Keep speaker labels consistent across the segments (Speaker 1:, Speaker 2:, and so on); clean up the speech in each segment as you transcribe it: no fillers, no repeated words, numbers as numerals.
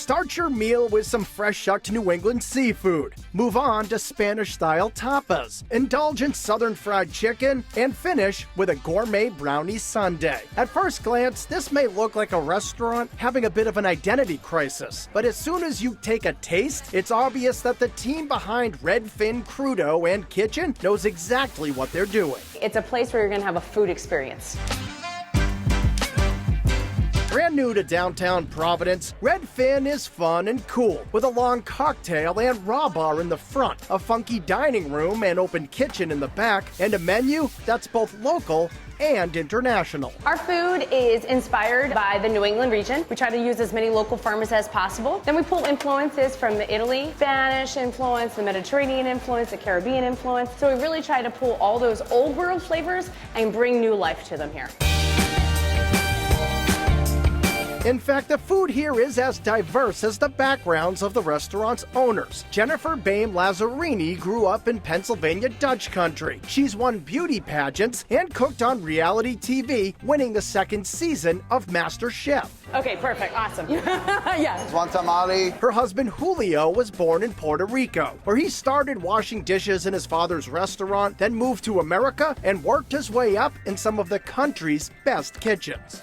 Speaker 1: Start your meal with some fresh-shucked New England seafood. Move on to Spanish-style tapas. Indulge in southern fried chicken, and finish with a gourmet brownie sundae. At first glance, this may look like a restaurant having a bit of an identity crisis, but as soon as you take a taste, it's obvious that the team behind Redfin Crudo and Kitchen knows exactly what they're doing.
Speaker 2: It's a place where you're going to have a food experience.
Speaker 1: Brand new to downtown Providence, Redfin is fun and cool, with a long cocktail and raw bar in the front, a funky dining room and open kitchen in the back, and a menu that's both local and international.
Speaker 2: Our food is inspired by the New England region. We try to use as many local farmers as possible. Then we pull influences from Italy, Spanish influence, the Mediterranean influence, the Caribbean influence. So we really try to pull all those old world flavors and bring new life to them here.
Speaker 1: In fact, the food here is as diverse as the backgrounds of the restaurant's owners. Jennifer Bain Lazzarini grew up in Pennsylvania Dutch country. She's won beauty pageants and cooked on reality TV, winning the second season of Master Chef.
Speaker 2: Okay, perfect, awesome. Yeah.
Speaker 3: One tamale.
Speaker 1: Her husband Julio was born in Puerto Rico, where he started washing dishes in his father's restaurant, then moved to America and worked his way up in some of the country's best kitchens.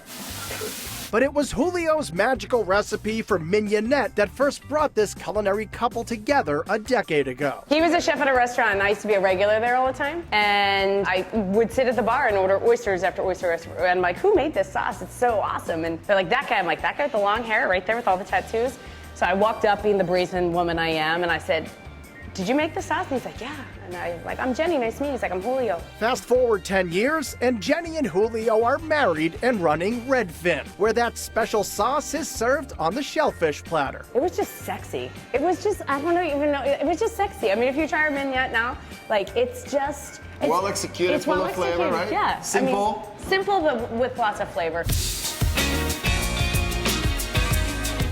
Speaker 1: But it was Julio's magical recipe for mignonette that first brought this culinary couple together a decade ago.
Speaker 2: He was a chef at a restaurant, and I used to be a regular there all the time. And I would sit at the bar and order oysters after oysters. And I'm like, who made this sauce? It's so awesome. And they're like, that guy. I'm like, that guy with the long hair right there with all the tattoos. So I walked up, being the brazen woman I am, and I said, did you make the sauce? And he's like, yeah. And I'm like, I'm Jenny, nice to meet you. He's like, I'm Julio.
Speaker 1: Fast forward 10 years, and Jenny and Julio are married and running Redfin, where that special sauce is served on the shellfish platter.
Speaker 2: It was just sexy. It was just, I don't even know, it was just sexy. I mean, if you try our mignonette now, like, it's just...
Speaker 3: Well executed,
Speaker 2: it's
Speaker 3: full
Speaker 2: well
Speaker 3: of flavor,
Speaker 2: executed,
Speaker 3: right?
Speaker 2: Yeah.
Speaker 3: Simple.
Speaker 2: I mean, simple, but with lots of flavor.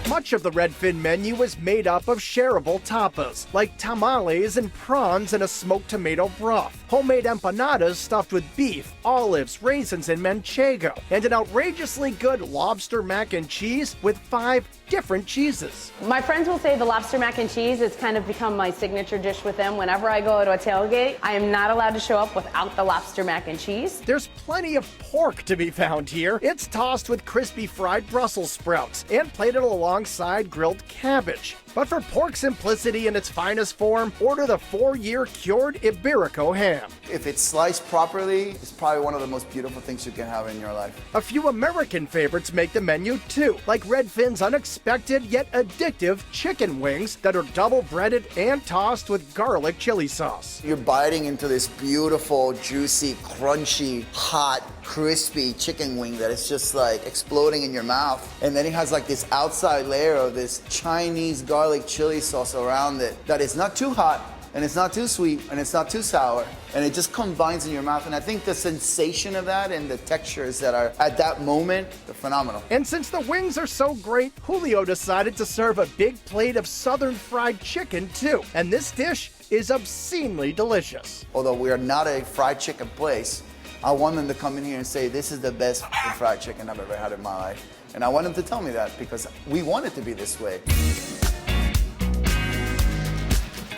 Speaker 1: Much of the Redfin menu is made up of shareable tapas, like tamales and prawns in a smoked tomato broth, homemade empanadas stuffed with beef, olives, raisins, and manchego, and an outrageously good lobster mac and cheese with 5 different cheeses.
Speaker 2: My friends will say the lobster mac and cheese has kind of become my signature dish with them. Whenever I go to a tailgate, I am not allowed to show up without the lobster mac and cheese.
Speaker 1: There's plenty of pork to be found here. It's tossed with crispy fried Brussels sprouts and plated alongside grilled cabbage. But for pork simplicity in its finest form, order the 4-year cured Iberico ham.
Speaker 3: If it's sliced properly, it's probably one of the most beautiful things you can have in your life.
Speaker 1: A few American favorites make the menu too, like Redfin's unexpected yet addictive chicken wings that are double breaded and tossed with garlic chili sauce.
Speaker 3: You're biting into this beautiful, juicy, crunchy, hot, crispy chicken wing that is just like exploding in your mouth. And then it has like this outside layer of this Chinese garlic chili sauce around it that is not too hot, and it's not too sweet, and it's not too sour, and it just combines in your mouth. And I think the sensation of that and the textures that are at that moment, they're phenomenal.
Speaker 1: And since the wings are so great, Julio decided to serve a big plate of southern fried chicken too. And this dish is obscenely delicious.
Speaker 3: Although we are not a fried chicken place, I want them to come in here and say, this is the best fried chicken I've ever had in my life. And I want them to tell me that because we want it to be this way.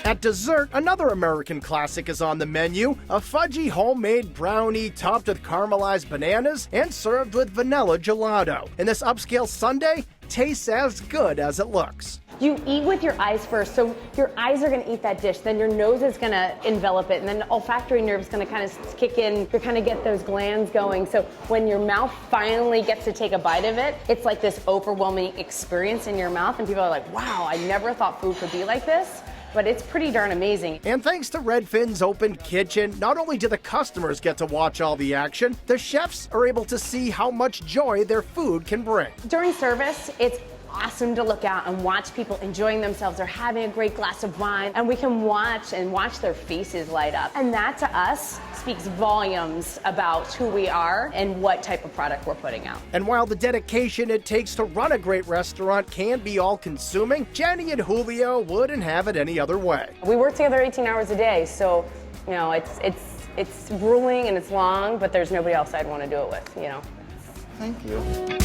Speaker 1: At dessert, another American classic is on the menu, a fudgy homemade brownie topped with caramelized bananas and served with vanilla gelato. And this upscale sundae tastes as good as it looks.
Speaker 2: You eat with your eyes first, so your eyes are going to eat that dish, then your nose is going to envelop it, and then the olfactory nerve is going to kind of kick in. You kind of get those glands going. So when your mouth finally gets to take a bite of it, it's like this overwhelming experience in your mouth, and people are like, wow, I never thought food could be like this. But it's pretty darn amazing.
Speaker 1: And thanks to Redfin's open kitchen, not only do the customers get to watch all the action, the chefs are able to see how much joy their food can bring.
Speaker 2: During service, it's awesome to look out and watch people enjoying themselves or having a great glass of wine, and we can watch their faces light up. And that to us speaks volumes about who we are and what type of product we're putting out.
Speaker 1: And while the dedication it takes to run a great restaurant can be all-consuming, Jenny and Julio wouldn't have it any other way.
Speaker 2: We work together 18 hours a day, so you know it's grueling and it's long, but there's nobody else I'd want to do it with, you know.
Speaker 3: Thank you.